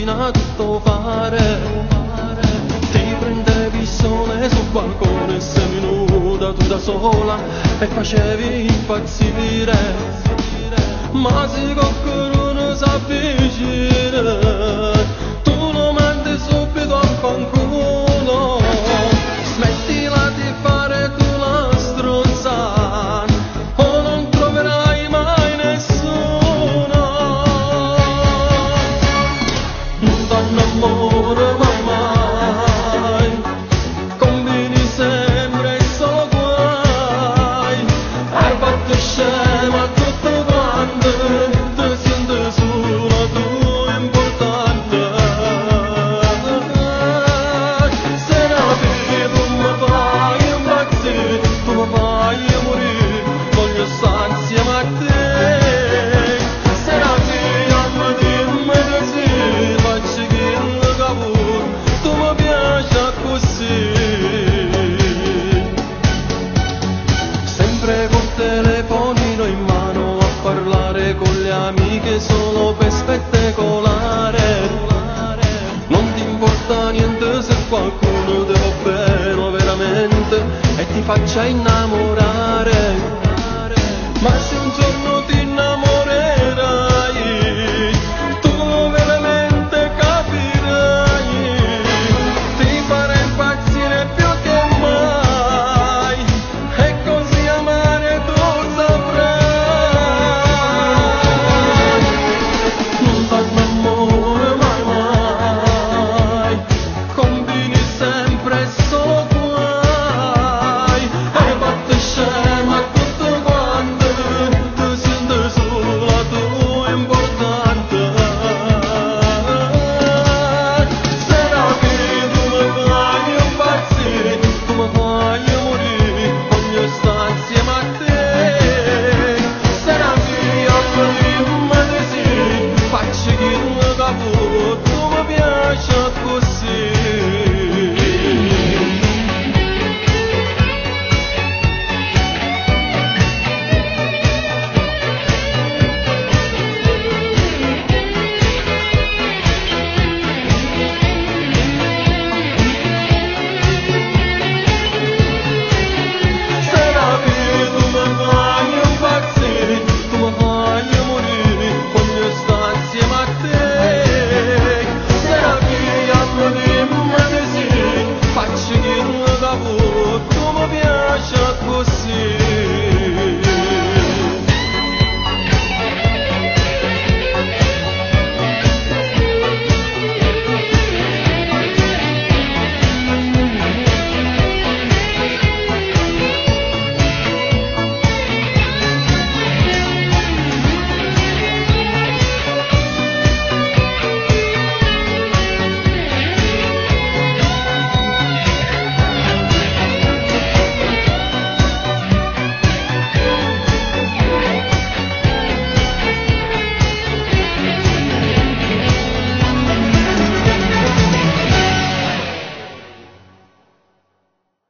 macchina tutto fare. Ti prendevi il sole sul balcone, sei nuda tu da sola e facevi impazzire. Ma se qualcuno si avvicina, tu lo mandi subito a fanculo. Smettila di fare tu la stronza, o non troverai mai nessuno. Non danno amore mai, combini sempre solo guai. Hai fatto scema tutto quanto, ti senti sola tu importante. Se la vedi tu mi fai impazzire, tu mi fai morire, voglio stare insieme a te. Se la vedi dimmi di sì, faccio quello che vuoi, tu mi piaci così. Sempre col telefonino in mano a parlare con le amiche solo per spettacolare. Non ti importa niente se qualcuno ti va bene veramente e ti faccia innamorare.